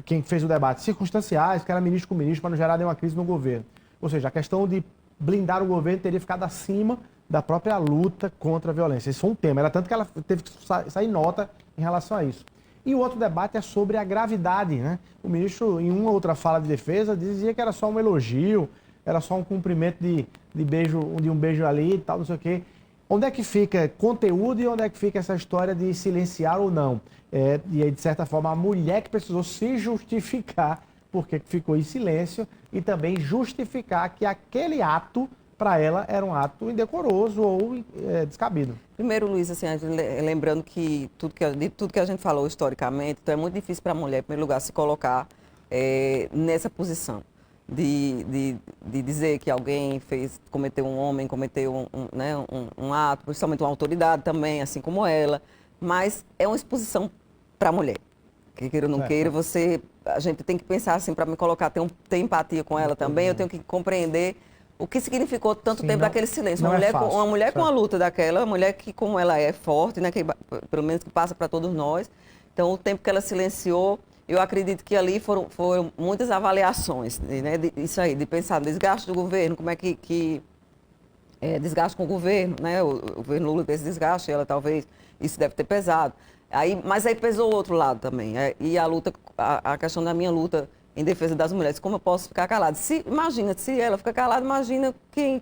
Quem fez o debate, circunstanciais, que era ministro com ministro, para não gerar nenhuma crise no governo. Ou seja, a questão de blindar o governo teria ficado acima da própria luta contra a violência. Esse foi um tema. Era tanto que ela teve que sair nota em relação a isso. E o outro debate é sobre a gravidade, né? O ministro, em uma outra fala de defesa, dizia que era só um elogio, era só um cumprimento de um beijo ali e tal, não sei o quê. Onde é que fica conteúdo e onde é que fica essa história de silenciar ou não? E aí, de certa forma, a mulher que precisou se justificar porque ficou em silêncio e também justificar que aquele ato, para ela, era um ato indecoroso ou descabido. Primeiro, Luiz, assim, lembrando que de tudo que a gente falou historicamente, então é muito difícil para a mulher, em primeiro lugar, se colocar nessa posição de dizer que alguém cometeu um ato, principalmente uma autoridade também, assim como ela, mas é uma exposição para a mulher. Que queira ou não queira, a gente tem que pensar assim, para me colocar, ter empatia com ela também, eu tenho que compreender o que significou tanto tempo daquele silêncio. Uma mulher com a luta daquela, uma mulher que, como ela é forte, né, que, pelo menos que passa para todos nós. Então, o tempo que ela silenciou, eu acredito que ali foram muitas avaliações, né, isso aí, de pensar no desgaste do governo, como é que desgaste com o governo, né, o governo Lula desse desgaste, ela talvez, isso deve ter pesado. Mas aí pesou o outro lado também, e a questão da minha luta em defesa das mulheres, como eu posso ficar calada? Imagina, se ela fica calada, imagina quem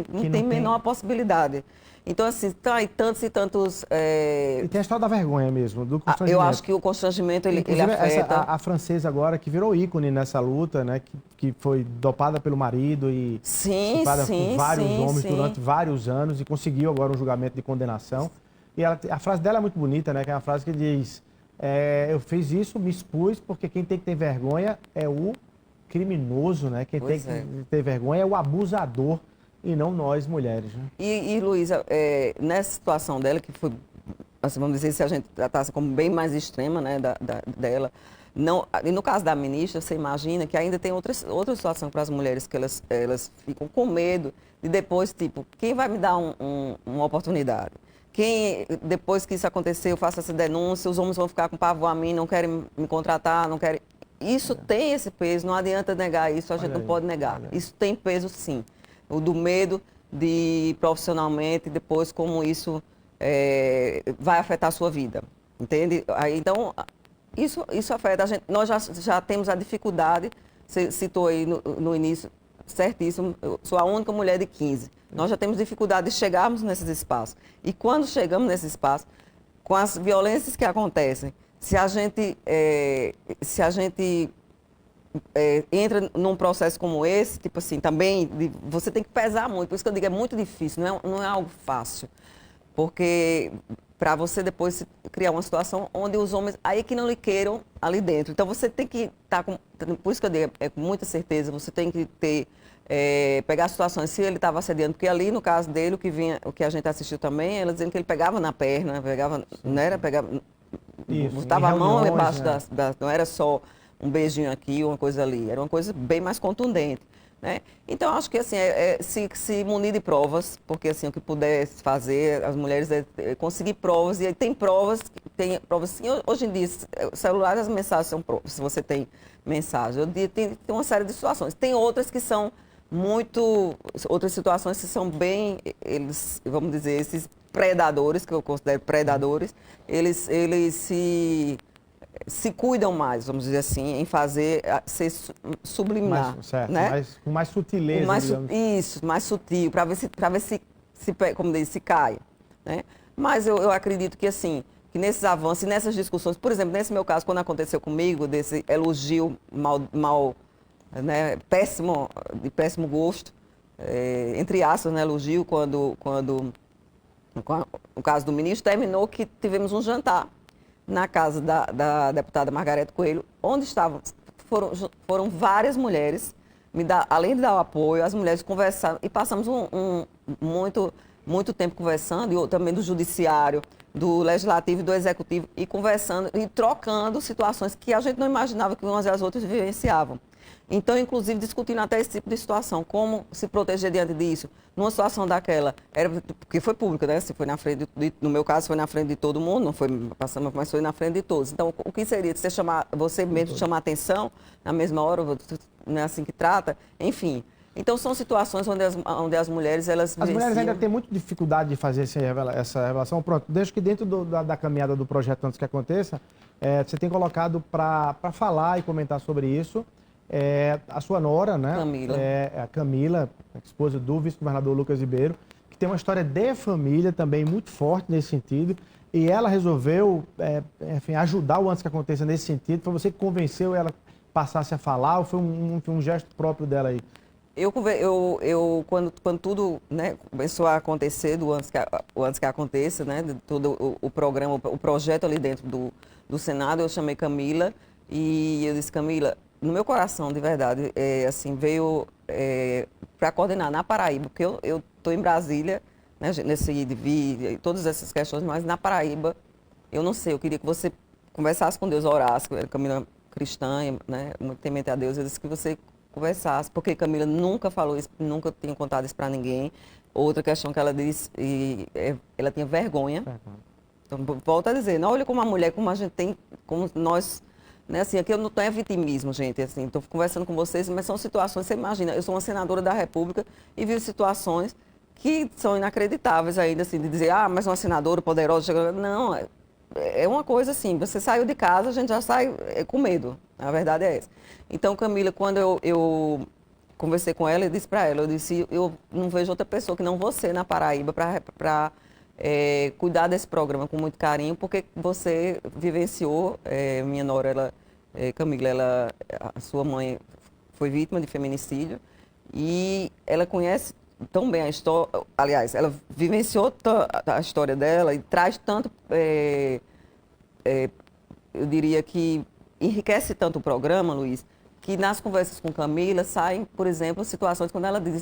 não tem menor possibilidade. Então, assim, tá aí tantos e tantos... E tem a história da vergonha mesmo, do constrangimento. Eu acho que o constrangimento, ele afeta... A francesa agora, que virou ícone nessa luta, né, que foi dopada pelo marido e dopada por vários homens durante vários anos e conseguiu agora um julgamento de condenação. E a frase dela é muito bonita, né, que é uma frase que diz... eu fiz isso, me expus, porque quem tem que ter vergonha é o criminoso, né? Quem tem que ter vergonha é o abusador e não nós, mulheres. Né? E Luísa, nessa situação dela, que foi, assim, vamos dizer, se a gente tratasse como bem mais extrema, né, dela, não, e no caso da ministra, você imagina que ainda tem outra situação para as mulheres, que elas ficam com medo de depois, tipo, quem vai me dar uma oportunidade? Depois que isso acontecer, eu faço essa denúncia, os homens vão ficar com pavor a mim, não querem me contratar, não querem... Isso tem esse peso, não adianta negar isso, a gente não pode negar. Isso tem peso, sim. O do medo de, profissionalmente, depois como isso vai afetar a sua vida, entende? Então, isso afeta a gente. Nós já temos a dificuldade, você citou aí no início, certíssimo, eu sou a única mulher de 15. Nós já temos dificuldade de chegarmos nesses espaços. E quando chegamos nesse espaço, com as violências que acontecem, se a gente entra num processo como esse, tipo assim, também você tem que pesar muito. Por isso que eu digo, é muito difícil, não é algo fácil. Porque para você depois criar uma situação onde os homens, aí que não lhe queiram ali dentro. Então você tem que estar com, por isso que eu digo, com muita certeza, você tem que ter, pegar situações, se ele estava assediando, porque ali no caso dele, o que a gente assistiu também, ela dizendo que ele pegava na perna, pegava, não era, pegava, botava a mão embaixo não era só um beijinho aqui, uma coisa ali, era uma coisa bem mais contundente. Né? Então, acho que assim, se munir de provas, porque assim, o que puder fazer, as mulheres conseguir provas, e tem provas sim, hoje em dia, celulares, as mensagens são provas, se você tem mensagem. Tem uma série de situações. Tem outras que são outras situações que são bem, eles, vamos dizer, esses predadores, que eu considero predadores, eles se cuidam mais, vamos dizer assim, em fazer ser subliminar, certo, né? Com mais sutileza, isso, mais sutil, para ver se como diz, se cai, né? Mas eu acredito que assim, que nesses avanços, nessas discussões, por exemplo, nesse meu caso, quando aconteceu comigo, desse elogio mal né, de péssimo gosto, entre aspas, né, elogio, quando o caso do ministro, terminou que tivemos um jantar na casa da deputada Margarete Coelho, onde foram várias mulheres, além de dar o apoio, as mulheres conversaram e passamos muito tempo conversando, e também do judiciário, do legislativo e do executivo, e conversando e trocando situações que a gente não imaginava que umas e as outras vivenciavam. Então, inclusive, discutindo até esse tipo de situação, como se proteger diante disso. Numa situação daquela, porque foi pública, né? Se foi na frente, no meu caso, foi na frente de todo mundo, não foi passando, mas foi na frente de todos. Então, o que seria? Você mesmo chamar atenção na mesma hora, não é assim que trata? Enfim. Então, são situações onde as mulheres, elas As mulheres ainda têm muita dificuldade de fazer essa revelação. Pronto, desde que dentro da caminhada do projeto, antes que aconteça, você tem colocado para falar e comentar sobre isso. A sua nora, né? Camila. A Camila, esposa do vice-governador Lucas Ribeiro, que tem uma história de família também muito forte nesse sentido. E ela resolveu, enfim, ajudar o antes que aconteça nesse sentido. Foi você que convenceu ela a passasse a falar ou foi um gesto próprio dela aí? Quando tudo, né, começou a acontecer, o antes que aconteça, né, de todo o programa, o projeto ali dentro do Senado, eu chamei Camila e eu disse, Camila, no meu coração, de verdade, assim, veio para coordenar na Paraíba, porque eu estou em Brasília, né, nesse IDV, todas essas questões, mas na Paraíba, eu não sei, eu queria que você conversasse com Deus, orasse, Camila cristã, né, muito temente a Deus, eu disse que você conversasse, porque Camila nunca falou isso, nunca tinha contado isso para ninguém. Outra questão que ela disse, ela tinha vergonha. Então, volto a dizer, não olha como a mulher, como a gente tem, como nós... Né, assim, aqui eu não tenho vitimismo, gente, assim, estou conversando com vocês, mas são situações, você imagina, eu sou uma senadora da República e vi situações que são inacreditáveis ainda, assim, de dizer, mas uma senadora poderosa, não, é uma coisa assim, você saiu de casa, a gente já sai com medo, a verdade é essa. Então, Camila, quando eu conversei com ela, eu disse para ela, eu não vejo outra pessoa que não você na Paraíba para cuidar desse programa com muito carinho, porque você vivenciou, minha nora, Camila, a sua mãe foi vítima de feminicídio e ela conhece tão bem a história, aliás, ela vivenciou a história dela e traz tanto, eu diria que enriquece tanto o programa, Luiz, que nas conversas com Camila saem, por exemplo, situações quando ela diz,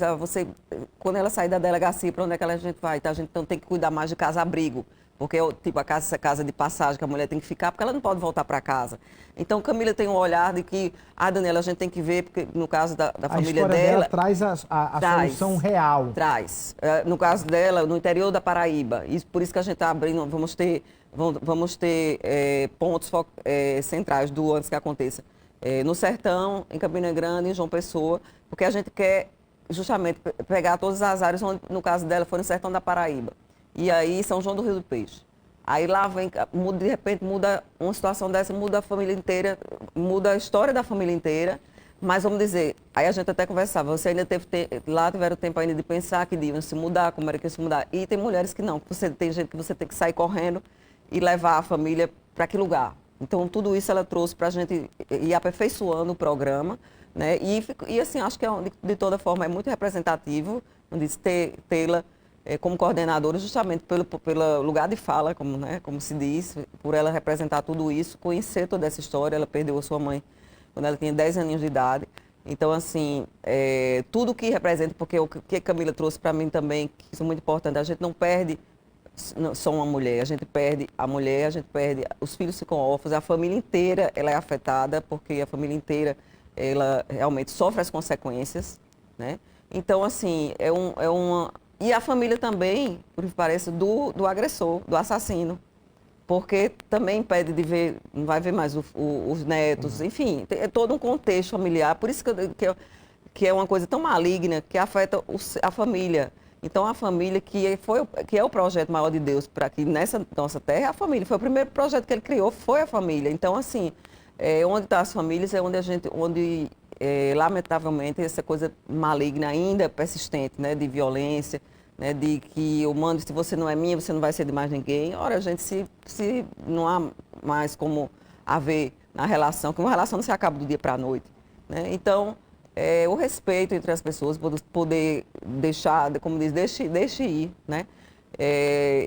quando ela sair da delegacia, para onde é que a gente vai? Tá? A gente então tem que cuidar mais de casa-abrigo, porque é tipo essa casa de passagem que a mulher tem que ficar, porque ela não pode voltar para casa. Então, Camila tem um olhar de que, Daniela, a gente tem que ver, porque no caso da família dela... A história dela traz a solução real. Traz. No caso dela, no interior da Paraíba, por isso que a gente está abrindo, vamos ter pontos centrais do antes que aconteça. No Sertão, em Campina Grande, em João Pessoa, porque a gente quer justamente pegar todas as áreas, onde, no caso dela, foi no Sertão da Paraíba. E aí, São João do Rio do Peixe. Aí lá vem, de repente, muda uma situação dessa, muda a família inteira, muda a história da família inteira. Mas vamos dizer, aí a gente até conversava, você ainda lá tiveram tempo ainda de pensar que iam se mudar, como era que ia se mudar. E tem mulheres que não, tem gente que você tem que sair correndo e levar a família para que lugar. Então, tudo isso ela trouxe para a gente ir aperfeiçoando o programa, né? E assim, acho que de toda forma é muito representativo, tê-la como coordenadora, justamente pelo lugar de fala, como se diz, por ela representar tudo isso, conhecer toda essa história. Ela perdeu a sua mãe quando ela tinha 10 aninhos de idade. Então, assim, tudo que representa, porque o que a Camila trouxe para mim também, que isso é muito importante, a gente não perde só uma mulher, a gente perde a mulher, a gente perde, os filhos ficam órfãos, a família inteira ela é afetada, porque a família inteira ela realmente sofre as consequências, né? Então, assim, uma... E a família também, por que pareça, do agressor, do assassino, porque também impede de ver, não vai ver mais os netos, enfim, é todo um contexto familiar, por isso que é uma coisa tão maligna que afeta a família. Então, a família, que é o projeto maior de Deus para que nessa nossa terra, é a família. Foi o primeiro projeto que ele criou, foi a família. Então, assim, onde estão as famílias é onde lamentavelmente, essa coisa maligna ainda persistente, né, de violência, né, de que eu mando, se você não é minha, você não vai ser de mais ninguém. Ora, gente, se não há mais como haver na relação, que uma relação não se acaba do dia para a noite, né? Então, o respeito entre as pessoas, poder deixar, como diz, deixe ir, né?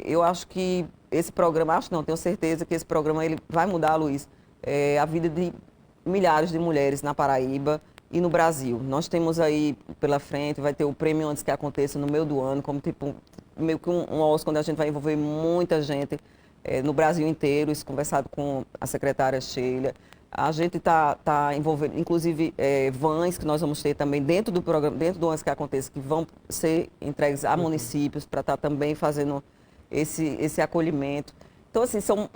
Eu acho que esse programa, tenho certeza que esse programa ele vai mudar, Luiz, a vida de milhares de mulheres na Paraíba e no Brasil. Nós temos aí pela frente, vai ter o prêmio antes que aconteça no meio do ano, como tipo, meio que um Oscar, onde a gente vai envolver muita gente no Brasil inteiro, isso conversado com a secretária Sheila. A gente está envolvendo, inclusive, vans que nós vamos ter também dentro do programa, dentro do Antes que Aconteça, que vão ser entregues a municípios para estar também fazendo esse acolhimento. Então, assim, são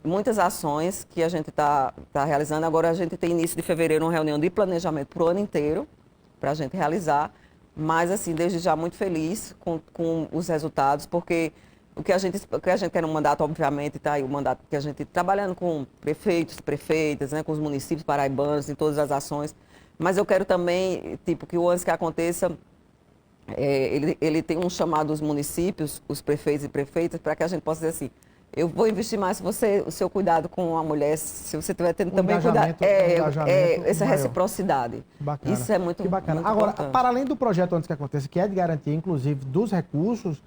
muitas ações que a gente está realizando. Agora, a gente tem início de fevereiro uma reunião de planejamento para o ano inteiro, para a gente realizar. Mas, assim, desde já muito feliz com os resultados, porque o que a gente quer no mandato, obviamente, está aí o mandato que a gente trabalhando com prefeitos, prefeitas, né, com os municípios paraibanos, em todas as ações. Mas eu quero também, tipo, que o Antes que Aconteça, ele tem um chamado dos municípios, os prefeitos e prefeitas, para que a gente possa dizer assim, eu vou investir mais o seu cuidado com a mulher, se você estiver tendo também cuidado. Essa maior. Reciprocidade. Bacana. Isso é muito bacana. Muito agora, importante. Para além do projeto Antes que Aconteça, que é de garantia, inclusive, dos recursos,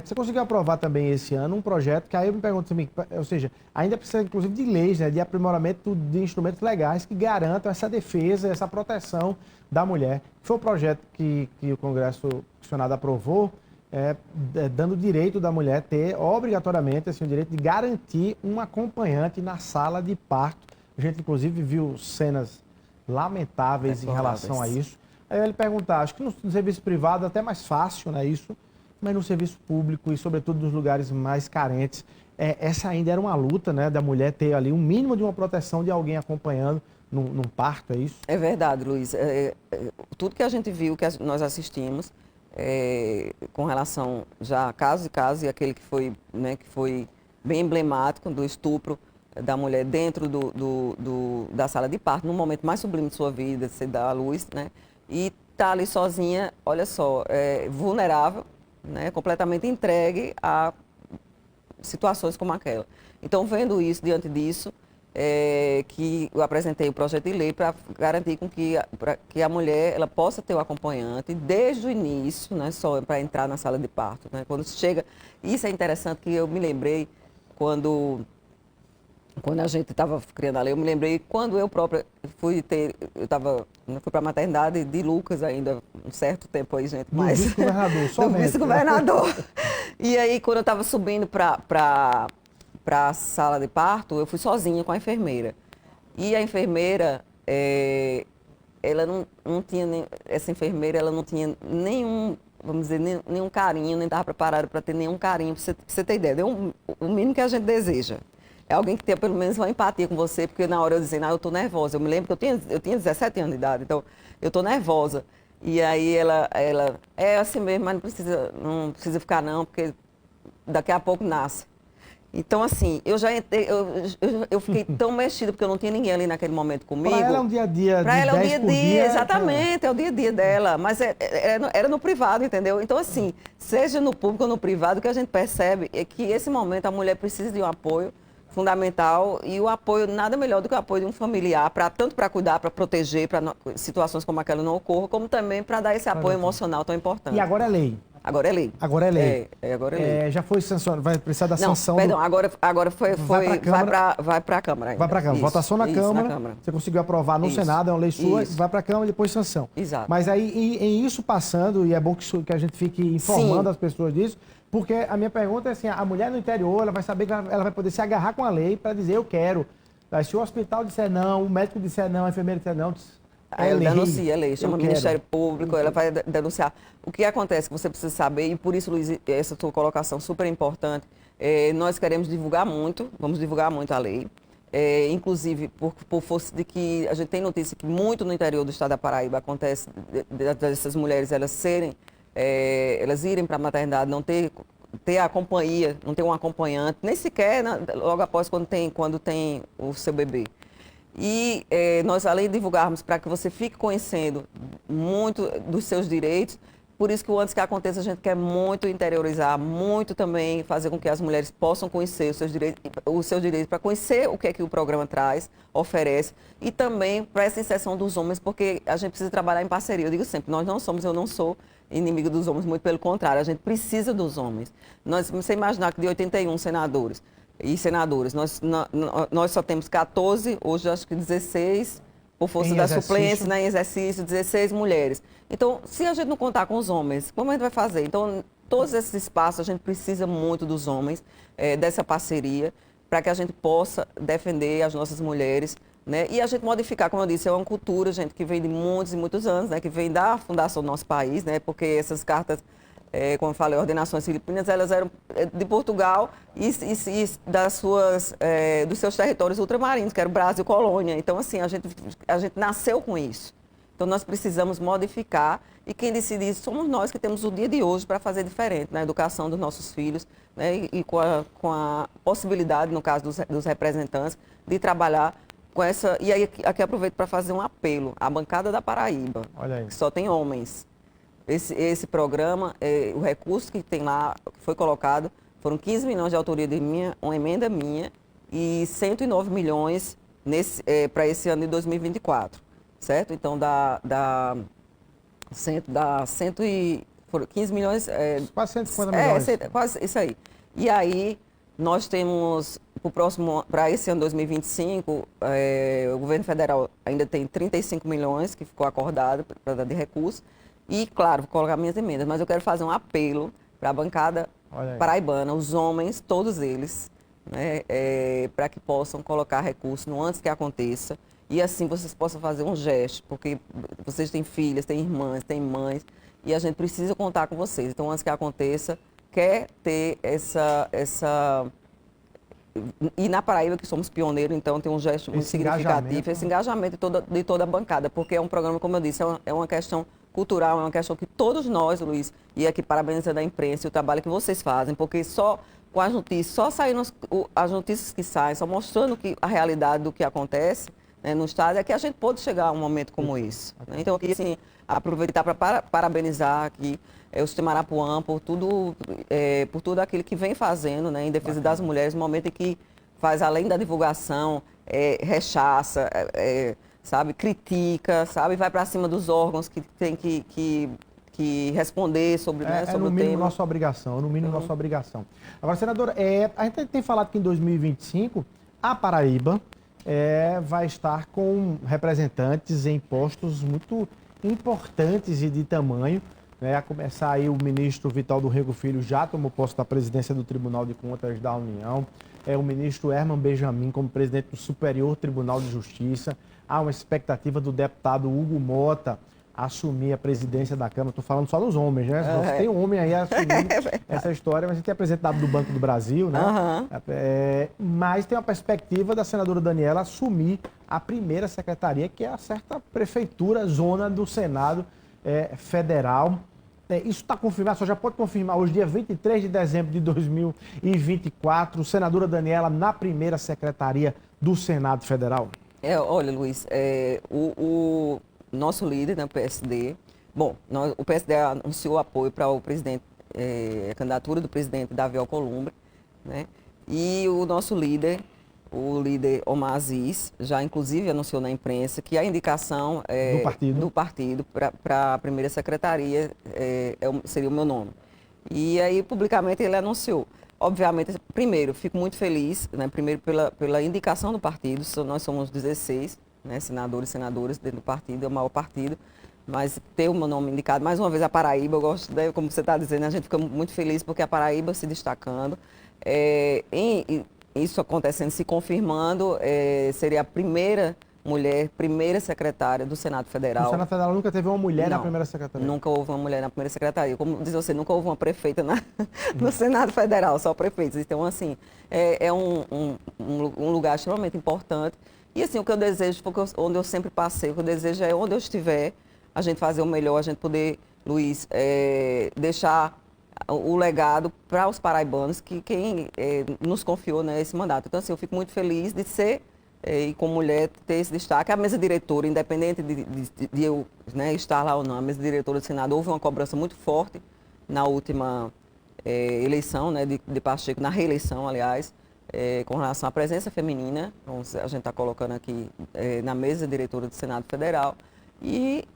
você conseguiu aprovar também esse ano um projeto que aí eu me pergunto também, ou seja, ainda precisa inclusive de leis, né, de aprimoramento de instrumentos legais que garantam essa defesa, essa proteção da mulher. Foi o projeto que o Congresso, que o Senado aprovou, dando o direito da mulher ter obrigatoriamente assim, o direito de garantir um acompanhante na sala de parto. A gente inclusive viu cenas lamentáveis em relação a isso. Aí eu ia lhe perguntar, acho que no serviço privado é até mais fácil, né, isso, mas no serviço público e, sobretudo, nos lugares mais carentes, essa ainda era uma luta, né, da mulher ter ali um mínimo de uma proteção de alguém acompanhando num parto, é isso? É verdade, Luiz. Tudo que a gente viu, que nós assistimos, com relação já a casos e casos, e aquele que foi bem emblemático do estupro da mulher dentro da sala de parto, no momento mais sublime de sua vida, se dá à luz, né, e tá ali sozinha, olha só, vulnerável, né, completamente entregue a situações como aquela. Então, vendo isso, diante disso, que eu apresentei o projeto de lei para garantir que a mulher ela possa ter o acompanhante desde o início, né, só para entrar na sala de parto. Né, quando chega, isso é interessante que eu me lembrei quando a gente estava criando a lei, eu me lembrei quando eu própria fui para a maternidade de Lucas ainda, um certo tempo aí, gente. Mas do vice-governador, somente. Do vice-governador. E aí, quando eu estava subindo para a sala de parto, eu fui sozinha com a enfermeira. E a enfermeira, ela não tinha, essa enfermeira, ela não tinha nenhum, vamos dizer, nenhum carinho, nem estava preparada para ter nenhum carinho, para você ter ideia. O mínimo que a gente deseja. É alguém que tenha pelo menos uma empatia com você, porque na hora eu dizia, eu estou nervosa. Eu me lembro que eu tinha 17 anos de idade, então eu estou nervosa. E aí ela é assim mesmo, mas não precisa ficar não, porque daqui a pouco nasce. Então, assim, eu já entrei, eu fiquei tão mexida, porque eu não tinha ninguém ali naquele momento comigo. Para ela é um dia a dia. Para ela é um dia a dia, exatamente, é o dia a dia dela. Mas era no privado, entendeu? Então, assim, seja no público ou no privado, o que a gente percebe é que esse momento a mulher precisa de um apoio fundamental, e o apoio, nada melhor do que o apoio de um familiar, tanto para cuidar, para proteger, para situações como aquela não ocorram, como também para dar esse apoio emocional tão importante. E agora é lei. Agora é lei. Agora é lei. Agora é lei. Já foi sancionado, vai precisar da Não, sanção. perdão, agora Vai para a Câmara ainda. Vai para a Câmara. Isso, Votação na isso, Câmara. na Câmara. Você conseguiu aprovar no Isso. Senado, é uma lei sua, Isso. vai para a Câmara e depois sanção. Exato. Mas aí, em isso passando, e é bom que a gente fique informando as pessoas disso, porque a minha pergunta é assim, a mulher no interior, ela vai saber que ela vai poder se agarrar com a lei para dizer eu quero. Aí, se o hospital disser não, o médico disser não, a enfermeira disser não, Ela denuncia a lei, chama o Ministério Público, ela vai denunciar. O que acontece que você precisa saber, e por isso, Luiz, essa sua colocação super importante, nós queremos divulgar muito, vamos divulgar muito a lei, inclusive por força de que a gente tem notícia que muito no interior do estado da Paraíba acontece dessas mulheres elas irem para a maternidade, não ter a companhia, não ter um acompanhante, nem sequer logo após quando tem o seu bebê. E nós, além de divulgarmos para que você fique conhecendo muito dos seus direitos, por isso que o Antes que Aconteça a gente quer muito interiorizar, muito também fazer com que as mulheres possam conhecer os seus direitos para conhecer o que é que o programa traz, oferece, e também para essa inserção dos homens, porque a gente precisa trabalhar em parceria. Eu digo sempre, eu não sou inimigo dos homens, muito pelo contrário, a gente precisa dos homens. Você imaginar que de 81 senadores e senadoras, nós só temos 14, hoje acho que 16, por força da suplência, em exercício, 16 mulheres. Então, se a gente não contar com os homens, como a gente vai fazer? Então, todos esses espaços, a gente precisa muito dos homens, dessa parceria, para que a gente possa defender as nossas mulheres, né? E a gente modificar, como eu disse, é uma cultura, gente, que vem de muitos e muitos anos, né? Que vem da fundação do nosso país, né? Porque essas cartas, como eu falei, ordenações filipinas, elas eram de Portugal e dos seus territórios ultramarinos, que era o Brasil colônia. Então, assim, a gente nasceu com isso. Então, nós precisamos modificar e quem decide isso somos nós que temos o dia de hoje para fazer diferente na educação dos nossos filhos, né? E com a possibilidade, no caso dos representantes, de trabalhar com essa... E aí, aqui aproveito para fazer um apelo à bancada da Paraíba, que só tem homens. Esse programa, o recurso que tem lá, que foi colocado, foram 15 milhões de autoria de uma emenda minha e 109 milhões para esse ano de 2024, certo? Então, foram 15 milhões... quase 150 milhões. Quase isso aí. E aí, nós temos, para esse ano 2025, o governo federal ainda tem 35 milhões que ficou acordado para dar de recurso. E, claro, vou colocar minhas emendas, mas eu quero fazer um apelo para a bancada paraibana, os homens, todos eles, né, para que possam colocar recurso no Antes que Aconteça. E assim vocês possam fazer um gesto, porque vocês têm filhas, têm irmãs, têm mães, e a gente precisa contar com vocês. Então, Antes que Aconteça, quer ter E na Paraíba, que somos pioneiros, então tem um gesto muito significativo, esse engajamento de toda a bancada, porque é um programa, como eu disse, é uma questão cultural, é uma questão que todos nós, Luiz, e aqui parabenizando a imprensa e o trabalho que vocês fazem, porque só com as notícias, só saindo as notícias que saem, só mostrando a realidade do que acontece, né, no estado, é que a gente pode chegar a um momento como esse. Né? Então, eu queria assim, aproveitar para parabenizar aqui o Sistema Arapuã por tudo aquilo que vem fazendo, né, em defesa das mulheres, no momento em que faz, além da divulgação, rechaça, sabe, critica, sabe, vai para cima dos órgãos que tem que responder sobre, né, sobre o tema. É no mínimo nossa obrigação, Agora, senadora, a gente tem falado que em 2025 a Paraíba vai estar com representantes em postos muito importantes e de tamanho, né? A começar aí o ministro Vital do Rego Filho já tomou posse da presidência do Tribunal de Contas da União, o ministro Herman Benjamin como presidente do Superior Tribunal de Justiça. Há uma expectativa do deputado Hugo Mota assumir a presidência da Câmara. Estou falando só dos homens, né? Tem um homem aí assumindo essa história, mas a gente é presidente do Banco do Brasil, né? Mas tem uma perspectiva da senadora Daniela assumir a primeira secretaria, que é a certa prefeitura, zona do Senado Federal. Isso está confirmado, só já pode confirmar hoje, dia 23 de dezembro de 2024, senadora Daniela na primeira secretaria do Senado Federal. Olha, Luiz, o nosso líder, né, o PSD, o PSD anunciou apoio para o presidente, a candidatura do presidente Davi Alcolumbre, né, e o nosso líder, o líder Omar Aziz, já inclusive anunciou na imprensa que a indicação do partido para a primeira secretaria seria o meu nome. E aí, publicamente, ele anunciou. Obviamente, primeiro, fico muito feliz, né, primeiro pela indicação do partido, nós somos 16, né, senadores e senadoras dentro do partido, é o maior partido, mas ter o meu nome indicado, mais uma vez a Paraíba, eu gosto, né, como você está dizendo, a gente fica muito feliz porque a Paraíba se destacando, isso acontecendo, se confirmando, seria a primeira mulher, primeira secretária do Senado Federal. O Senado Federal nunca teve uma mulher na Não, primeira secretaria? Nunca houve uma mulher na primeira secretaria. Como diz você, nunca houve uma prefeita no Senado Federal, só prefeitos. Então, assim, é um lugar extremamente importante. E, assim, o que eu desejo, onde eu sempre passei, o que eu desejo é onde eu estiver, a gente fazer o melhor, a gente poder, Luiz, deixar o legado para os paraibanos, que quem nos confiou, né, esse mandato. Então, assim, eu fico muito feliz de ser e como mulher ter esse destaque. A mesa diretora, independente de eu, né, estar lá ou não, a mesa diretora do Senado, houve uma cobrança muito forte na última eleição, né, de Pacheco, na reeleição, aliás, com relação à presença feminina. Então, a gente está colocando aqui na mesa diretora do Senado Federal. E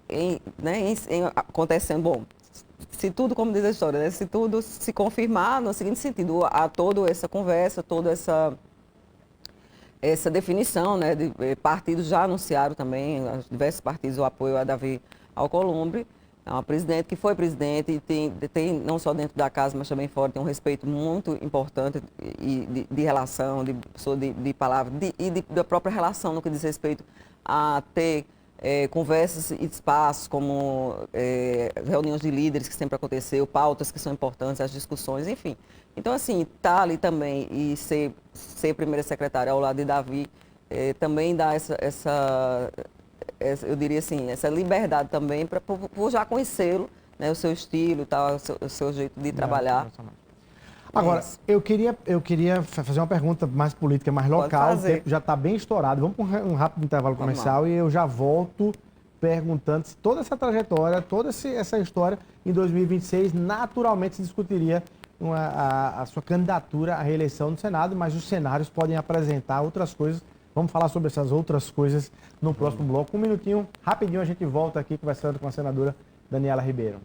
acontecendo, bom, se tudo, como diz a história, né, se tudo se confirmar, no seguinte sentido, há toda essa conversa, toda essa definição, né, de partidos já anunciaram também, diversos partidos, o apoio a Davi Alcolumbre, é uma presidente que foi presidente e tem não só dentro da casa, mas também fora, tem um respeito muito importante de relação, de palavra, da própria relação no que diz respeito a ter conversas e espaços como reuniões de líderes que sempre aconteceu, pautas que são importantes, as discussões, enfim. Então, assim, estar ali também e ser primeira secretária ao lado de Davi também dá eu diria assim, essa liberdade também por já conhecê-lo, né, o seu estilo, tal, o seu jeito de trabalhar. Agora, eu queria fazer uma pergunta mais política, mais local. O tempo já está bem estourado. Vamos para um rápido intervalo comercial e eu já volto perguntando se toda essa trajetória, toda essa história, em 2026, naturalmente se discutiria a sua candidatura à reeleição no Senado, mas os cenários podem apresentar outras coisas. Vamos falar sobre essas outras coisas no próximo bloco. Um minutinho, rapidinho, a gente volta aqui conversando com a senadora Daniela Ribeiro.